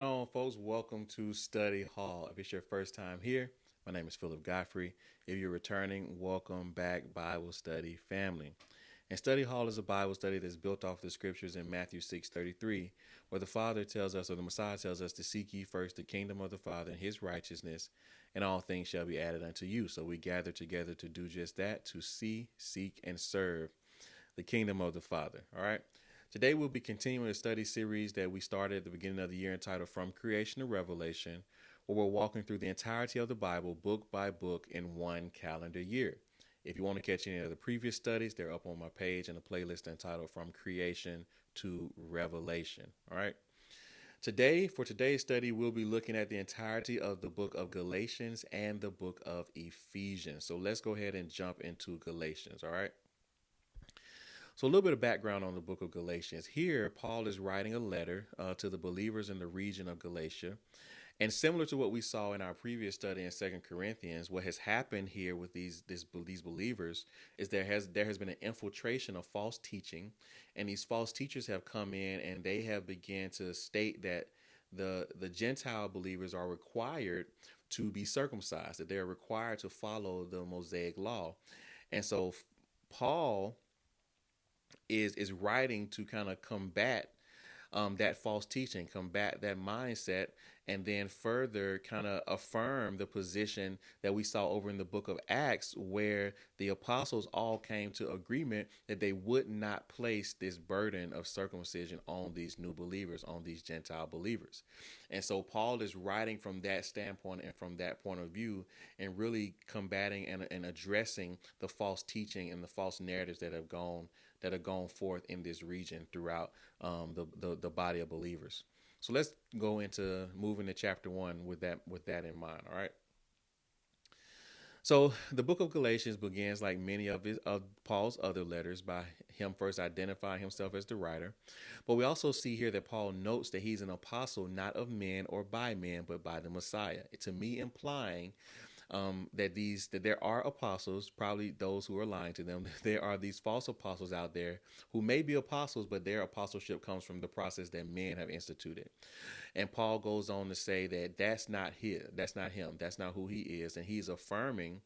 on, folks? Welcome to Study Hall. If it's your first time here, my name is Philip Godfrey. If you're returning, welcome back, Bible Study family. And Study Hall is a Bible study that's built off the scriptures in Matthew 6:33, where the Father tells us, or the Messiah tells us, to seek ye first the kingdom of the Father and his righteousness, and all things shall be added unto you. So we gather together to do just that, to see, seek, and serve the kingdom of the Father. All right. Today we'll be continuing a study series that we started at the beginning of the year entitled From Creation to Revelation, where we're walking through the entirety of the Bible book by book in one calendar year. If you want to catch any of the previous studies, they're up on my page in a playlist entitled From Creation to Revelation. All right. Today, for today's study, we'll be looking at the entirety of the book of Galatians and the book of Ephesians. So let's go ahead and jump into Galatians. All right. So, a little bit of background on the book of Galatians. Here, Paul is writing a letter to the believers in the region of Galatia. And similar to what we saw in our previous study in Second Corinthians, what has happened here with these believers is there has been an infiltration of false teaching, and these false teachers have come in and they have begun to state that the Gentile believers are required to be circumcised, that they are required to follow the Mosaic law. And so Paul is writing to kind of combat that false teaching, combat that mindset, and then further kind of affirm the position that we saw over in the book of Acts, where the apostles all came to agreement that they would not place this burden of circumcision on these new believers, on these Gentile believers. And so Paul is writing from that standpoint and from that point of view, and really combating and addressing the false teaching and the false narratives that have gone forth in this region throughout the body of believers. So let's go into moving to chapter 1 with that in mind. All right. So the book of Galatians begins like many of Paul's other letters by him first identifying himself as the writer. But we also see here that Paul notes that he's an apostle not of men or by men, but by the Messiah. To me, implying that there are apostles, probably those who are lying to them. There are these false apostles out there who may be apostles, but their apostleship comes from the process that men have instituted. And Paul goes on to say that that's not him, that's not who he is, and he's affirming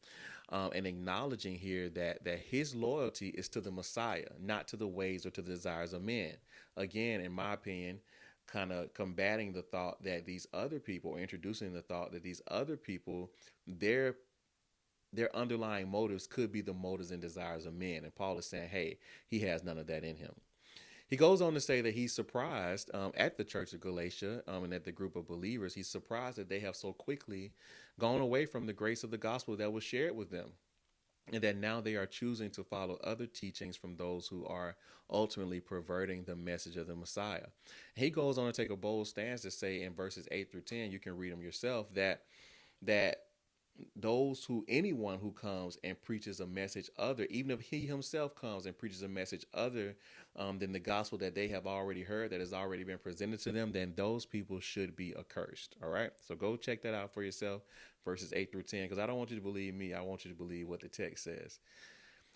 and acknowledging here that his loyalty is to the Messiah, not to the ways or to the desires of men. Again, in my opinion, kind of combating the thought that these other people, or introducing the thought that these other people, their underlying motives could be the motives and desires of men. And Paul is saying, hey, he has none of that in him. He goes on to say that he's surprised at the church of Galatia and at the group of believers. He's surprised that they have so quickly gone away from the grace of the gospel that was shared with them, and that now they are choosing to follow other teachings from those who are ultimately perverting the message of the Messiah. He goes on to take a bold stance to say in verses 8 through 10, you can read them yourself, that anyone who comes and preaches a message other, even if he himself comes and preaches a message other than the gospel that they have already heard, that has already been presented to them, then those people should be accursed. All right. So go check that out for yourself, verses 8 through 10, because I don't want you to believe me. I want you to believe what the text says.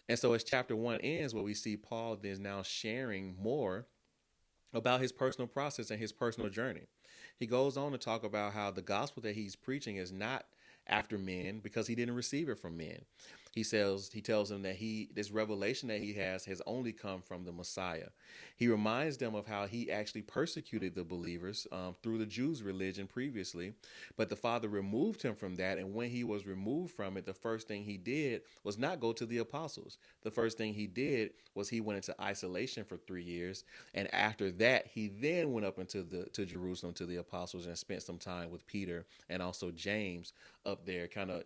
And so as chapter 1 ends, what we see Paul is now sharing more about his personal process and his personal journey. He goes on to talk about how the gospel that he's preaching is not after men because he didn't receive it from men. He tells them that this revelation that he has only come from the Messiah. He reminds them of how he actually persecuted the believers through the Jews' religion previously, but the Father removed him from that. And when he was removed from it, the first thing he did was not go to the apostles. The first thing he did was he went into isolation for 3 years, and after that, he then went up to Jerusalem to the apostles and spent some time with Peter and also James up there, kind of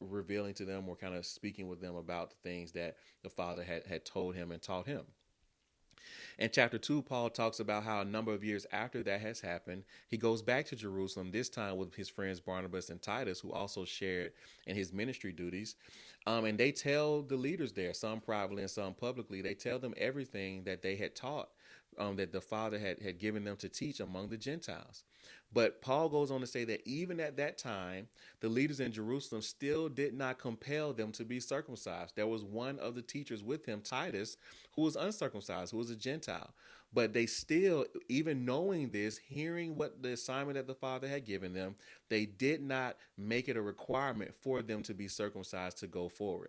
revealing to them or kind of speaking with them about the things that the Father had told him and taught him. In chapter 2, Paul talks about how a number of years after that has happened, he goes back to Jerusalem, this time with his friends Barnabas and Titus, who also shared in his ministry duties. And they tell the leaders there, some privately and some publicly, they tell them everything that they had taught, that the Father had given them to teach among the Gentiles. But Paul goes on to say that even at that time, the leaders in Jerusalem still did not compel them to be circumcised. There was one of the teachers with him, Titus, who was uncircumcised, who was a Gentile. But they still, even knowing this, hearing what the assignment that the Father had given them, they did not make it a requirement for them to be circumcised to go forward.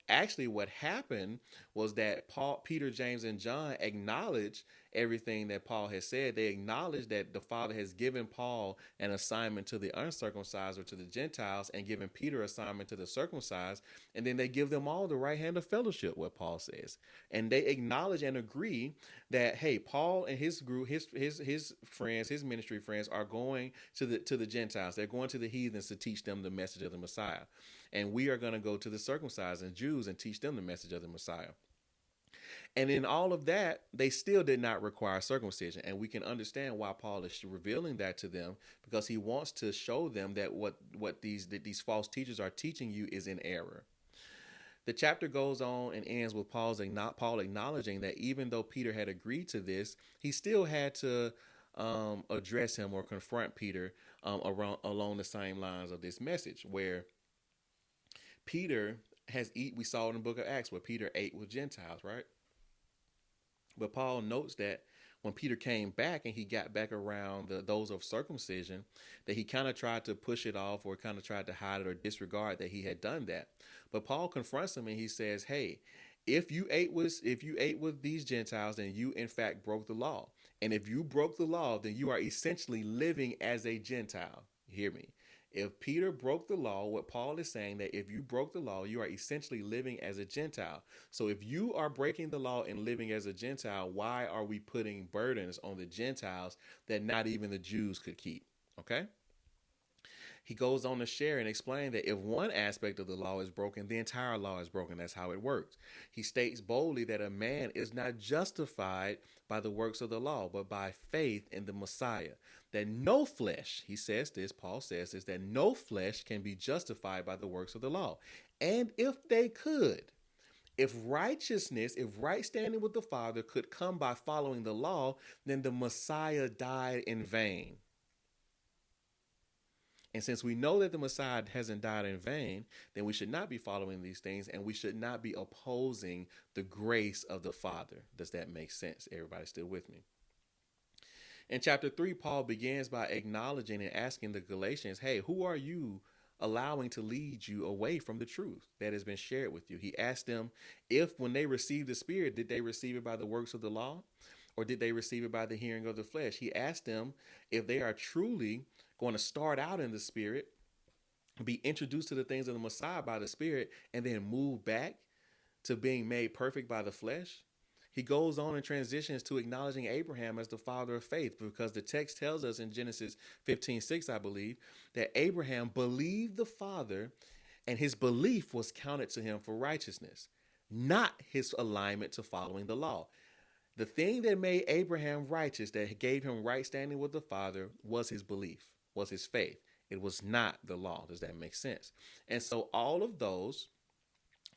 Actually, what happened was that Peter, James, and John acknowledged everything that Paul has said. They acknowledged that the Father has given Paul an assignment to the uncircumcised or to the Gentiles, and given Peter assignment to the circumcised, and then they give them all the right hand of fellowship, what Paul says. And they acknowledge and agree that, hey, Paul and his group, his friends, his ministry friends are going to the Gentiles. They're going to the heathens to teach them the message of the Messiah. And we are going to go to the circumcised and Jews and teach them the message of the Messiah. And in all of that, they still did not require circumcision. And we can understand why Paul is revealing that to them, because he wants to show them that what these false teachers are teaching you is in error. The chapter goes on and ends with Paul acknowledging that even though Peter had agreed to this, he still had to address him or confront Peter along the same lines of this message, where Peter we saw in the book of Acts where Peter ate with Gentiles, right? But Paul notes that when Peter came back and he got back around those of circumcision, that he kind of tried to push it off or kind of tried to hide it or disregard that he had done that. But Paul confronts him and he says, hey, if you ate with these Gentiles, then you in fact broke the law. And if you broke the law, then you are essentially living as a Gentile. Hear me. If Peter broke the law, what Paul is saying, that if you broke the law, you are essentially living as a Gentile. So if you are breaking the law and living as a Gentile, why are we putting burdens on the Gentiles that not even the Jews could keep? Okay? He goes on to share and explain that if one aspect of the law is broken, the entire law is broken. That's how it works. He states boldly that a man is not justified by the works of the law, but by faith in the Messiah. That no flesh, he says this, Paul says this, that no flesh can be justified by the works of the law. And if they could, if righteousness, if right standing with the Father could come by following the law, then the Messiah died in vain. And since we know that the Messiah hasn't died in vain, then we should not be following these things, and we should not be opposing the grace of the Father. Does that make sense? Everybody still with me? In chapter 3, Paul begins by acknowledging and asking the Galatians, hey, who are you allowing to lead you away from the truth that has been shared with you? He asked them if when they received the Spirit, did they receive it by the works of the law, or did they receive it by the hearing of the flesh? He asked them if they are truly going to start out in the Spirit, be introduced to the things of the Messiah by the Spirit, and then move back to being made perfect by the flesh. He goes on and transitions to acknowledging Abraham as the father of faith, because the text tells us in Genesis 15:6, I believe, that Abraham believed the Father and his belief was counted to him for righteousness, not his alignment to following the law. The thing that made Abraham righteous, that gave him right standing with the Father, was his belief, was his faith. It was not the law. Does that make sense? And so all of those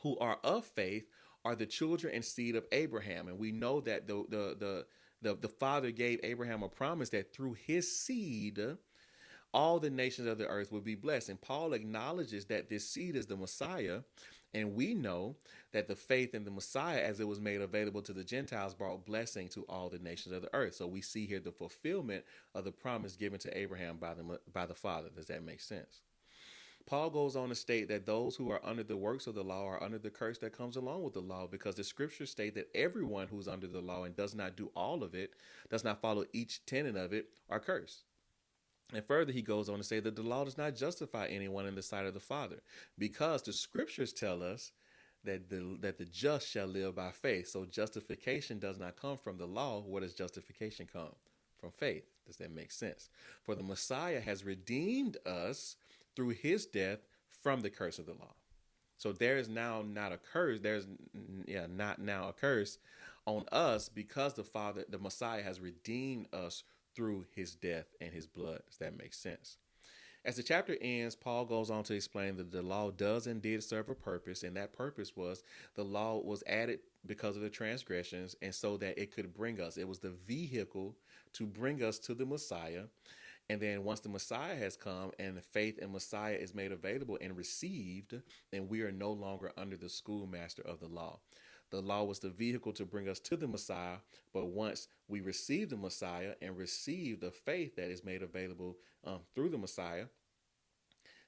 who are of faith are the children and seed of Abraham. And we know that the Father gave Abraham a promise that through his seed, all the nations of the earth will be blessed. And Paul acknowledges that this seed is the Messiah. And we know that the faith in the Messiah, as it was made available to the Gentiles, brought blessing to all the nations of the earth. So we see here the fulfillment of the promise given to Abraham by the Father. Does that make sense? Paul goes on to state that those who are under the works of the law are under the curse that comes along with the law, because the scriptures state that everyone who's under the law and does not do all of it, does not follow each tenet of it, are cursed. And further, he goes on to say that the law does not justify anyone in the sight of the Father, because the scriptures tell us that the just shall live by faith. So justification does not come from the law. Where does justification come? From faith. Does that make sense? For the Messiah has redeemed us through his death from the curse of the law. So there is now not a curse. Not now a curse on us, because the Messiah has redeemed us through his death and his blood. Does that make sense? As the chapter ends, Paul goes on to explain that the law does and did serve a purpose, and that purpose was the law was added because of the transgressions, and so that it could bring us. It was the vehicle to bring us to the Messiah. And then once the Messiah has come and the faith in Messiah is made available and received, then we are no longer under the schoolmaster of the law. The law was the vehicle to bring us to the Messiah, but once we receive the Messiah and receive the faith that is made available through the Messiah,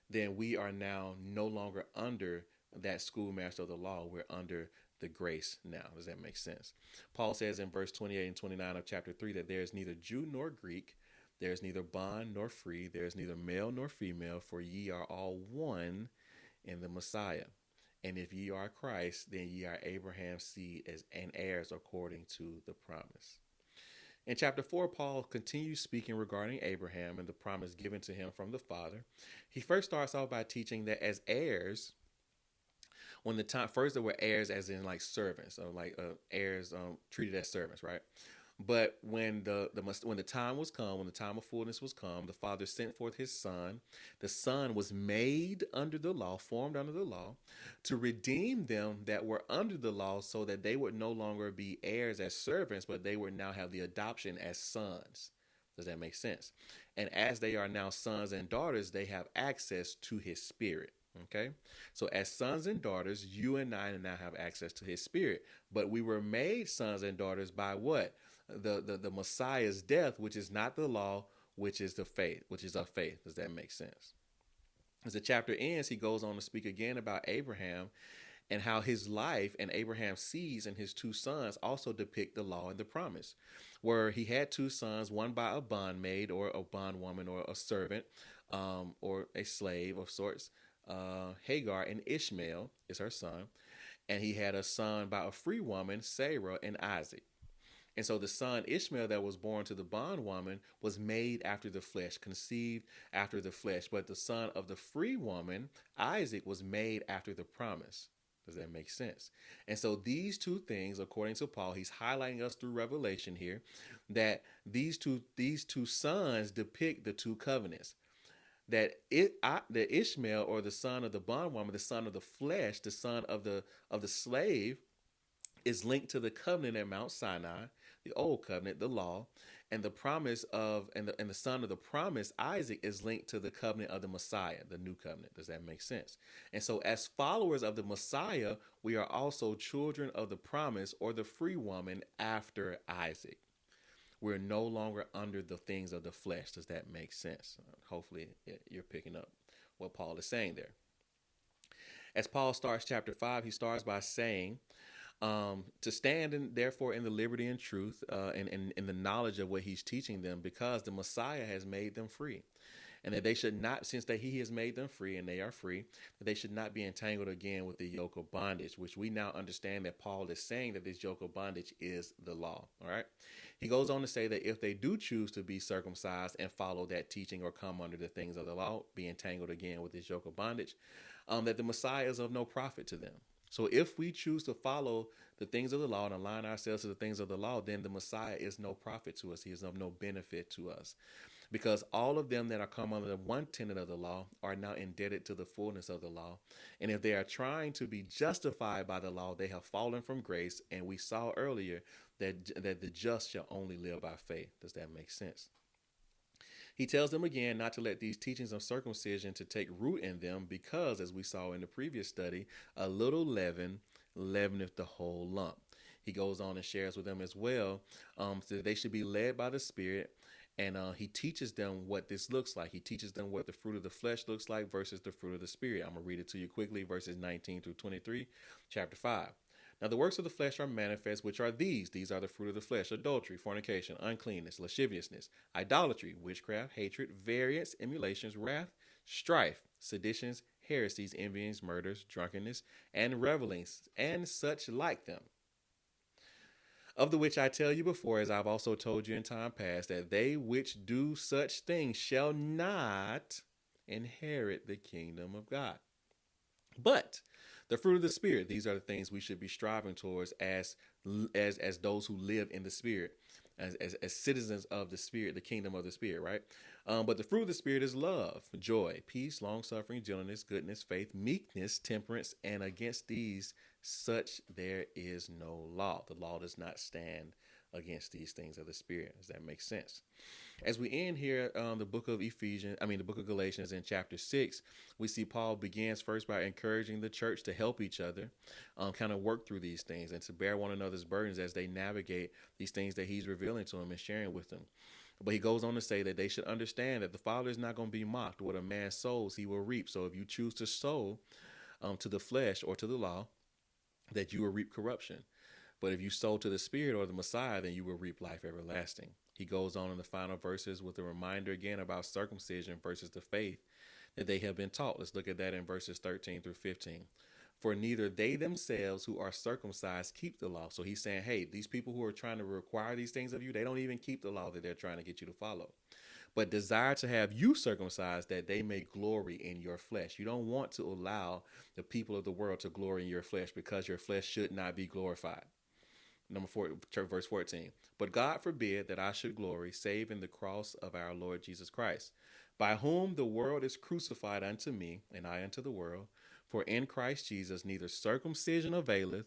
then we are now no longer under that schoolmaster of the law. We're under the grace now. Does that make sense? Paul says in verse 28 and 29 of chapter 3 that there is neither Jew nor Greek, there is neither bond nor free, there is neither male nor female, for ye are all one in the Messiah. And if ye are Christ, then ye are Abraham's seed and heirs according to the promise. In chapter 4, Paul continues speaking regarding Abraham and the promise given to him from the Father. He first starts off by teaching that as heirs, when the time first there were heirs as in like servants, or like heirs treated as servants, right? But when the time was come, when the time of fullness was come, the Father sent forth his Son. The Son was made under the law, formed under the law, to redeem them that were under the law, so that they would no longer be heirs as servants, but they would now have the adoption as sons. Does that make sense? And as they are now sons and daughters, they have access to his Spirit. Okay, so as sons and daughters, you and I now have access to his Spirit. But we were made sons and daughters by what? The Messiah's death, which is not the law, which is the faith, which is of faith. Does that make sense? As the chapter ends, he goes on to speak again about Abraham and how his life and Abraham's seeds and his two sons also depict the law and the promise, where he had two sons, one by a bondmaid or a bondwoman or a servant or a slave of sorts. Hagar, and Ishmael is her son. And he had a son by a free woman, Sarah, and Isaac. And so the son Ishmael that was born to the bondwoman was made after the flesh, conceived after the flesh. But the son of the free woman, Isaac, was made after the promise. Does that make sense? And so these two things, according to Paul, he's highlighting us through Revelation here, that these two sons depict the two covenants. That the Ishmael, or the son of the bondwoman, the son of the flesh, the son of the slave, is linked to the covenant at Mount Sinai, the old covenant, the law, and the promise of and the son of the promise, Isaac, is linked to the covenant of the Messiah, the new covenant. Does that make sense? And so as followers of the Messiah, we are also children of the promise, or the free woman, after Isaac. We're no longer under the things of the flesh. Does that make sense? Hopefully you're picking up what Paul is saying there. As Paul starts chapter 5, he starts by saying, to stand therefore in the liberty and truth and in the knowledge of what he's teaching them, because the Messiah has made them free. And that they should not, since that he has made them free and they are free, that they should not be entangled again with the yoke of bondage, which we now understand that Paul is saying that this yoke of bondage is the law. All right. He goes on to say that if they do choose to be circumcised and follow that teaching or come under the things of the law, be entangled again with this yoke of bondage, that the Messiah is of no profit to them. So if we choose to follow the things of the law and align ourselves to the things of the law, then the Messiah is no profit to us. He is of no benefit to us. Because all of them that are come under the one tenet of the law are now indebted to the fullness of the law. And if they are trying to be justified by the law, they have fallen from grace. And we saw earlier that the just shall only live by faith. Does that make sense? He tells them again not to let these teachings of circumcision to take root in them, because, as we saw in the previous study, a little leaven leaveneth the whole lump. He goes on and shares with them as well that they should be led by the Spirit. And he teaches them what this looks like. He teaches them what the fruit of the flesh looks like versus the fruit of the Spirit. I'm going to read it to you quickly, verses 19 through 23, chapter 5. Now the works of the flesh are manifest, which are these. These are the fruit of the flesh: adultery, fornication, uncleanness, lasciviousness, idolatry, witchcraft, hatred, variance, emulations, wrath, strife, seditions, heresies, envyings, murders, drunkenness, and revelings, and such like them. Of the which I tell you before, as I've also told you in time past, that they which do such things shall not inherit the kingdom of God. But the fruit of the Spirit, these are the things we should be striving towards as those who live in the Spirit, as citizens of the Spirit, the kingdom of the Spirit, right? But the fruit of the Spirit is love, joy, peace, long-suffering, gentleness, goodness, faith, meekness, temperance, and against these such there is no law. The law does not stand against these things of the Spirit. Does that make sense? As we end here, the book of the book of Galatians in chapter 6, we see Paul begins first by encouraging the church to help each other, kind of work through these things and to bear one another's burdens as they navigate these things that he's revealing to them and sharing with them. But he goes on to say that they should understand that the Father is not going to be mocked. What a man sows, he will reap. So if you choose to sow to the flesh or to the law, that you will reap corruption. But if you sow to the Spirit or the Messiah, then you will reap life everlasting. He goes on in the final verses with a reminder again about circumcision versus the faith that they have been taught. Let's look at that in verses 13 through 15. For neither they themselves who are circumcised keep the law. So he's saying, hey, these people who are trying to require these things of you, they don't even keep the law that they're trying to get you to follow. But desire to have you circumcised that they may glory in your flesh. You don't want to allow the people of the world to glory in your flesh because your flesh should not be glorified. Number 4, verse 14. But God forbid that I should glory, save in the cross of our Lord Jesus Christ, by whom the world is crucified unto me, and I unto the world. For in Christ Jesus neither circumcision availeth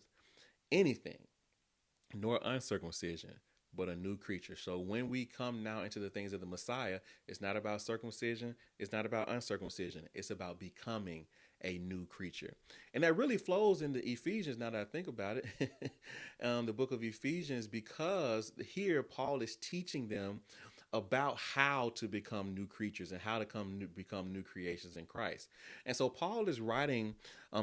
anything, nor uncircumcision, but a new creature. So when we come now into the things of the Messiah, it's not about circumcision, it's not about uncircumcision, it's about becoming a new creature. And that really flows into Ephesians, now that I think about it, the book of Ephesians, because here Paul is teaching them about how to become new creatures and how to become new creations in Christ. And so Paul is writing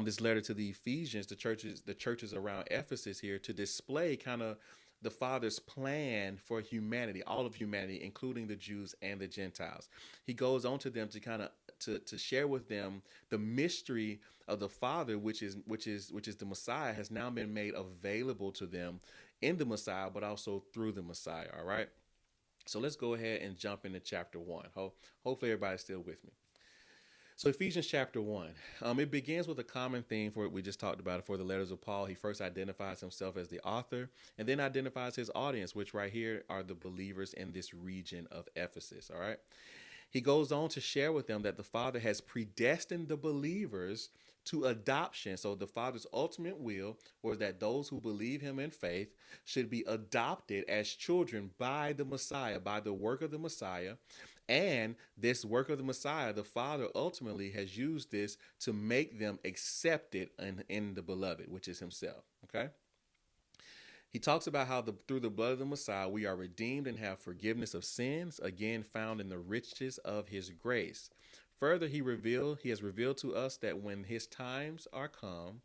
this letter to the Ephesians, the churches around Ephesus here, to display kind of the Father's plan for humanity, all of humanity, including the Jews and the Gentiles. He goes on to them to kind of to share with them the mystery of the Father, which is the Messiah, has now been made available to them in the Messiah, but also through the Messiah. All right. So let's go ahead and jump into chapter 1. Hopefully everybody's still with me. So Ephesians chapter 1, it begins with a common theme for what we just talked about for the letters of Paul. He first identifies himself as the author and then identifies his audience, which right here are the believers in this region of Ephesus. All right. He goes on to share with them that the Father has predestined the believers to adoption. So the Father's ultimate will was that those who believe him in faith should be adopted as children by the Messiah, by the work of the Messiah. And this work of the Messiah, the Father ultimately has used this to make them accepted in the beloved, which is himself. Okay. He talks about how through the blood of the Messiah, we are redeemed and have forgiveness of sins, again found in the riches of his grace. Further, he has revealed to us that when his times are come,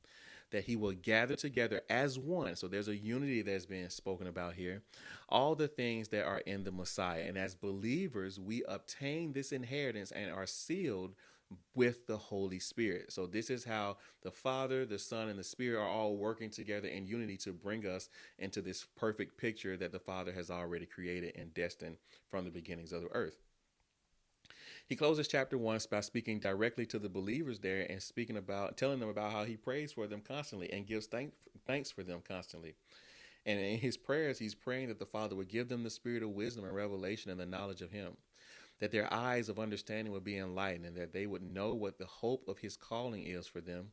that he will gather together as one. So there's a unity that's being spoken about here. All the things that are in the Messiah. And as believers, we obtain this inheritance and are sealed with the Holy Spirit. So this is how the Father, the Son, and the Spirit are all working together in unity to bring us into this perfect picture that the Father has already created and destined from the beginnings of the earth. He closes chapter 1 by speaking directly to the believers there and telling them about how he prays for them constantly and gives thanks for them constantly. And in his prayers, he's praying that the Father would give them the spirit of wisdom and revelation and the knowledge of him, that their eyes of understanding would be enlightened and that they would know what the hope of his calling is for them.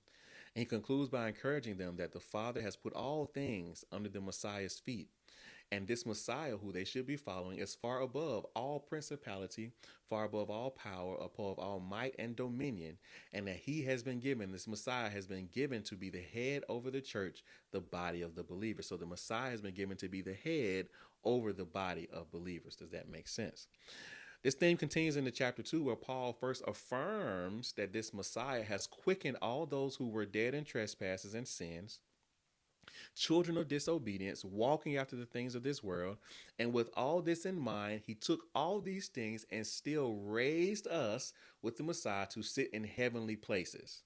And he concludes by encouraging them that the Father has put all things under the Messiah's feet. And this Messiah, who they should be following, is far above all principality, far above all power, above all might and dominion, and that this Messiah has been given to be the head over the church, the body of the believers. So the Messiah has been given to be the head over the body of believers. Does that make sense? This theme continues into chapter 2, where Paul first affirms that this Messiah has quickened all those who were dead in trespasses and sins, children of disobedience, walking after the things of this world. And with all this in mind, he took all these things and still raised us with the Messiah to sit in heavenly places.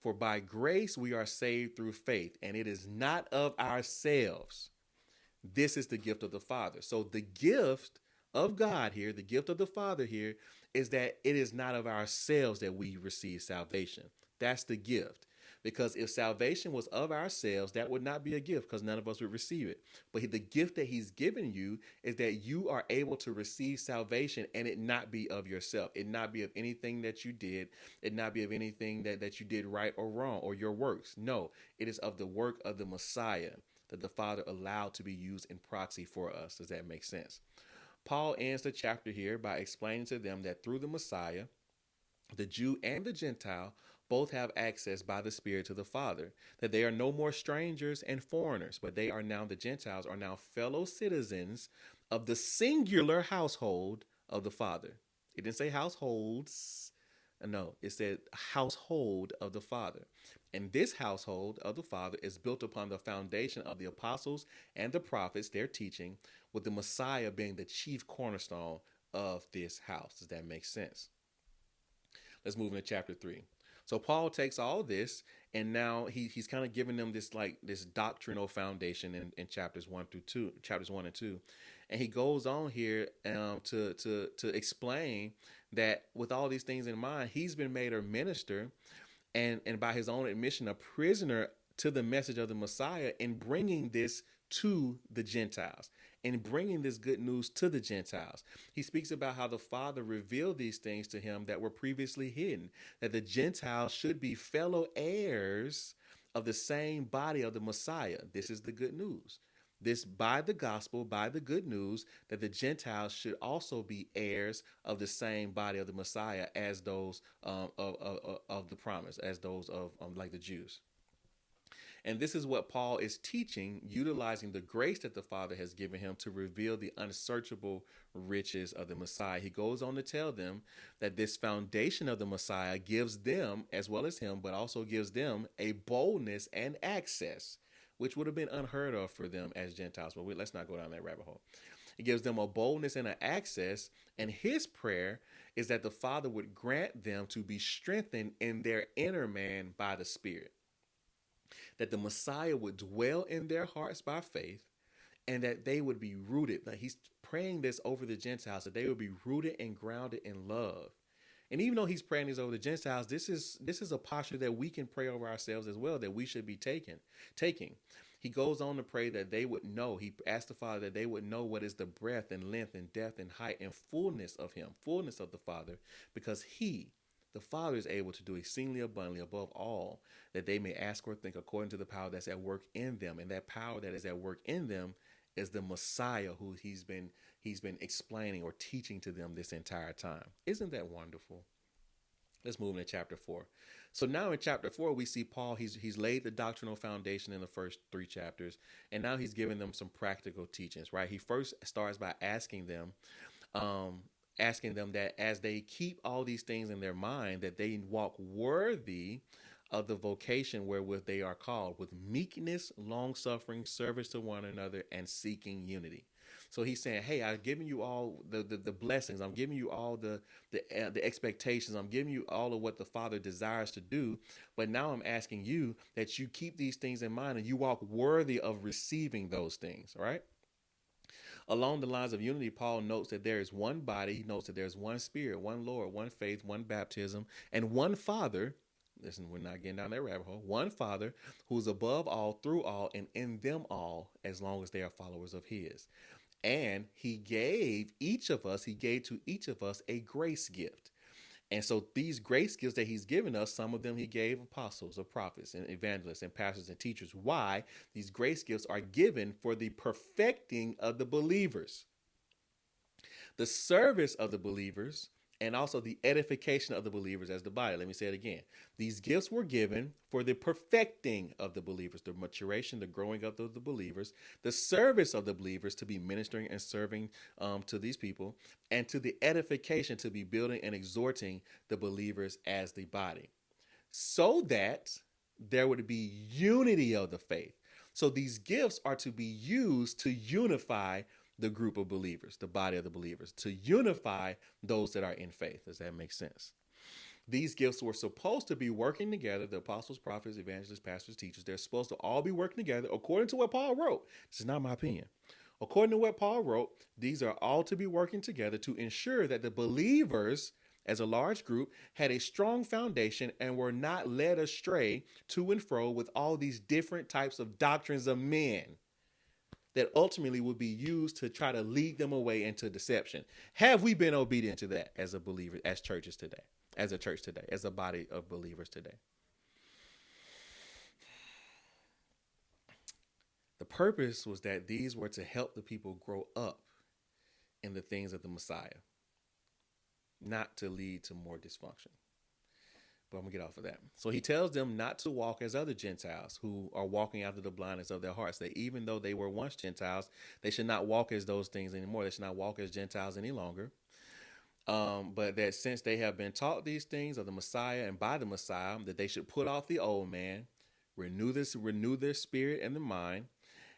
For by grace we are saved through faith, and it is not of ourselves. This is the gift of the Father. So the gift of God here, the gift of the Father here, is that it is not of ourselves that we receive salvation. That's the gift. Because if salvation was of ourselves, that would not be a gift because none of us would receive it. But the gift that he's given you is that you are able to receive salvation and it not be of yourself. It not be of anything that you did. It not be of anything that you did right or wrong or your works. No, it is of the work of the Messiah that the Father allowed to be used in proxy for us. Does that make sense? Paul ends the chapter here by explaining to them that through the Messiah, the Jew and the Gentile both have access by the Spirit to the Father, that they are no more strangers and foreigners, but they are now, the Gentiles are now fellow citizens of the singular household of the Father. It didn't say households. No, it said household of the Father. And this household of the Father is built upon the foundation of the apostles and the prophets, their teaching, with the Messiah being the chief cornerstone of this house. Does that make sense? Let's move into chapter 3. So Paul takes all this, and now he's kind of giving them this doctrinal foundation in chapters 1 and 2, and he goes on here to explain that with all these things in mind, he's been made a minister, and by his own admission, a prisoner to the message of the Messiah in bringing this to the Gentiles, and bringing this good news to the Gentiles. He speaks about how the Father revealed these things to him that were previously hidden, that the Gentiles should be fellow heirs of the same body of the Messiah. This is the good news. This, by the gospel, by the good news, that the Gentiles should also be heirs of the same body of the Messiah as those of the promise, as those of like the Jews. And this is what Paul is teaching, utilizing the grace that the Father has given him to reveal the unsearchable riches of the Messiah. He goes on to tell them that this foundation of the Messiah gives them, as well as him, but also gives them a boldness and access, which would have been unheard of for them as Gentiles. But let's not go down that rabbit hole. It gives them a boldness and an access, and his prayer is that the Father would grant them to be strengthened in their inner man by the Spirit, that the Messiah would dwell in their hearts by faith, and that they would be rooted. Like he's praying this over the Gentiles, that they would be rooted and grounded in love. And even though he's praying this over the Gentiles, this is a posture that we can pray over ourselves as well, that we should be taking. He goes on to pray that they would know. He asked the Father that they would know what is the breadth and length and depth and height and fullness of him, fullness of the Father, because the Father, is able to do exceedingly abundantly above all that they may ask or think, according to the power that's at work in them. And that power that is at work in them is the Messiah, who he's been explaining or teaching to them this entire time. Isn't that wonderful? Let's move into chapter 4. So now in chapter 4, we see Paul, he's laid the doctrinal foundation in the first 3 chapters, and now he's giving them some practical teachings, right? He first starts by asking them that as they keep all these things in their mind, that they walk worthy of the vocation wherewith they are called, with meekness, long-suffering, service to one another, and seeking unity. So he's saying, hey, I've given you all the blessings. I'm giving you all the expectations. I'm giving you all of what the Father desires to do. But now I'm asking you that you keep these things in mind and you walk worthy of receiving those things, right? Along the lines of unity, Paul notes that there is one body. He notes that there's one Spirit, one Lord, one faith, one baptism, and one Father. Listen, we're not getting down that rabbit hole. One Father who's above all, through all, and in them all, as long as they are followers of his. And he gave to each of us a grace gift. And so these grace gifts that he's given us, some of them he gave apostles or prophets and evangelists and pastors and teachers. Why? These grace gifts are given for the perfecting of the believers, the service of the believers, and also the edification of the believers as the body. Let me say it again. These gifts were given for the perfecting of the believers, the maturation, the growing up of the believers, the service of the believers to be ministering and serving to these people, and to the edification to be building and exhorting the believers as the body, so that there would be unity of the faith. So these gifts are to be used to unify the group of believers, the body of the believers, to unify those that are in faith. Does that make sense? These gifts were supposed to be working together. The apostles, prophets, evangelists, pastors, teachers, they're supposed to all be working together according to what Paul wrote. This is not my opinion. According to what Paul wrote, these are all to be working together to ensure that the believers as a large group had a strong foundation and were not led astray to and fro with all these different types of doctrines of men that ultimately would be used to try to lead them away into deception. Have we been obedient to that as a believer, as churches today, as a church today, as a body of believers today? The purpose was that these were to help the people grow up in the things of the Messiah, not to lead to more dysfunction. But I'm going to get off of that. So he tells them not to walk as other Gentiles who are walking after the blindness of their hearts. That even though they were once Gentiles, they should not walk as those things anymore. They should not walk as Gentiles any longer. But that since they have been taught these things of the Messiah and by the Messiah, that they should put off the old man, renew their spirit and the mind,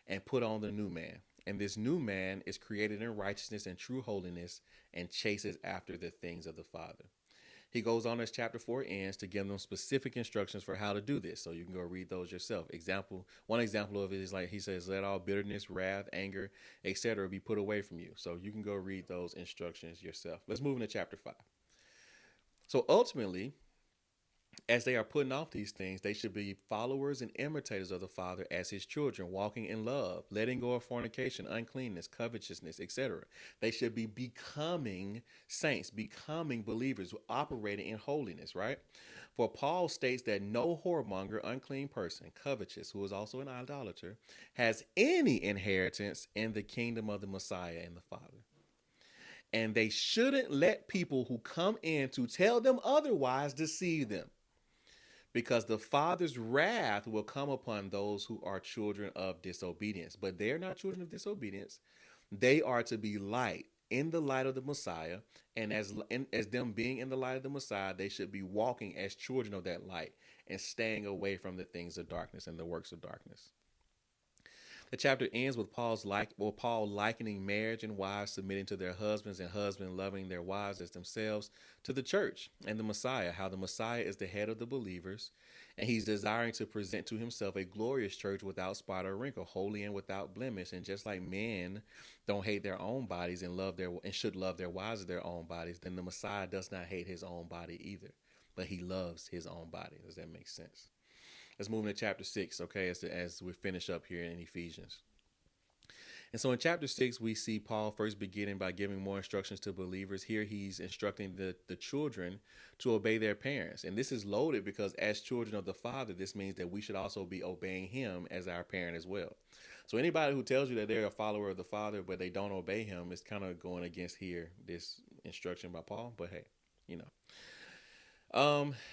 and put on the new man. And this new man is created in righteousness and true holiness and chases after the things of the Father. He goes on as chapter 4 ends to give them specific instructions for how to do this. So you can go read those yourself. One example of it is like he says, let all bitterness, wrath, anger, etc. be put away from you. So you can go read those instructions yourself. Let's move into chapter 5. So ultimately, as they are putting off these things, they should be followers and imitators of the Father as his children, walking in love, letting go of fornication, uncleanness, covetousness, etc. They should be becoming saints, becoming believers, operating in holiness, right? For Paul states that no whoremonger, unclean person, covetous, who is also an idolater, has any inheritance in the kingdom of the Messiah and the Father. And they shouldn't let people who come in to tell them otherwise deceive them, because the Father's wrath will come upon those who are children of disobedience. But they are not children of disobedience. They are to be light, in the light of the Messiah. And as them being in the light of the Messiah, they should be walking as children of that light and staying away from the things of darkness and the works of darkness. The chapter ends with Paul likening marriage and wives submitting to their husbands and husbands loving their wives as themselves to the church and the Messiah, how the Messiah is the head of the believers, and he's desiring to present to himself a glorious church without spot or wrinkle, holy and without blemish. And just like men don't hate their own bodies and should love their wives as their own bodies, then the Messiah does not hate his own body either, but he loves his own body. Does that make sense? Let's move into chapter 6, okay, as we finish up here in Ephesians. And so in chapter 6, we see Paul first beginning by giving more instructions to believers. Here he's instructing the children to obey their parents. And this is loaded because as children of the Father, this means that we should also be obeying him as our parent as well. So anybody who tells you that they're a follower of the Father, but they don't obey him, is kind of going against this instruction by Paul. But hey, you know.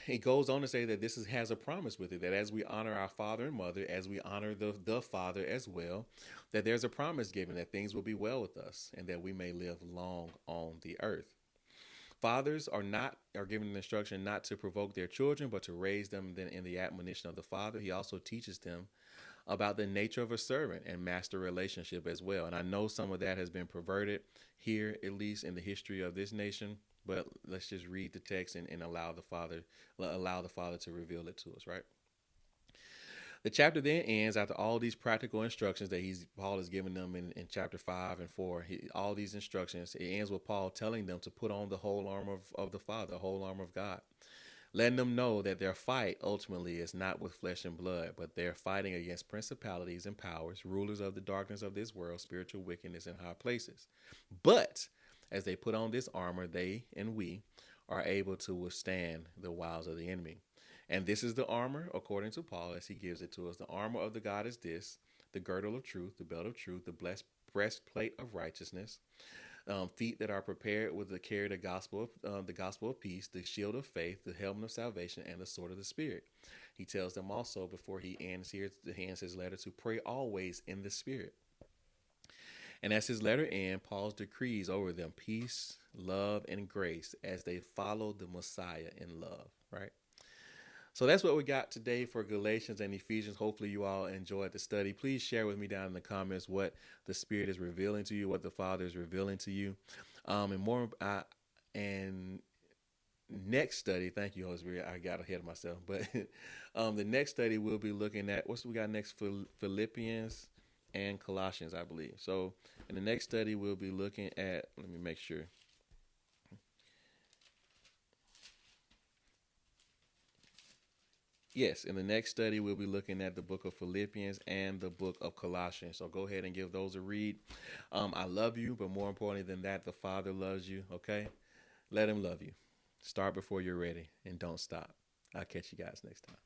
It goes on to say that this has a promise with it, that as we honor our father and mother, as we honor the Father as well, that there's a promise given that things will be well with us and that we may live long on the earth. Fathers are given an instruction not to provoke their children, but to raise them in the admonition of the Father. He also teaches them about the nature of a servant and master relationship as well. And I know some of that has been perverted here, at least in the history of this nation. But let's just read the text and allow the Father to reveal it to us, right? The chapter then ends after all these practical instructions that Paul has given them in chapter 5 and 4. All these instructions, it ends with Paul telling them to put on the whole armor of the Father, the whole armor of God, letting them know that their fight ultimately is not with flesh and blood, but they're fighting against principalities and powers, rulers of the darkness of this world, spiritual wickedness in high places. But as they put on this armor, they and we are able to withstand the wiles of the enemy. And this is the armor, according to Paul, as he gives it to us. The armor of the God is this: the girdle of truth, the belt of truth, the breastplate of righteousness, feet that are prepared with the carry the gospel of peace, the shield of faith, the helmet of salvation, and the sword of the Spirit. He tells them also before he ends his letter to pray always in the Spirit. And as his letter ends, Paul's decrees over them peace, love, and grace as they follow the Messiah in love, right? So that's what we got today for Galatians and Ephesians. Hopefully you all enjoyed the study. Please share with me down in the comments what the Spirit is revealing to you, what the Father is revealing to you. And next study, thank you, Holy Spirit. I got ahead of myself. But the next study we'll be looking at, what's we got next? Philippians and Colossians, I believe. So in the next study, we'll be looking at, let me make sure. Yes, in the next study, we'll be looking at the book of Philippians and the book of Colossians. So go ahead and give those a read. I love you, but more importantly than that, the Father loves you, okay? Let him love you. Start before you're ready and don't stop. I'll catch you guys next time.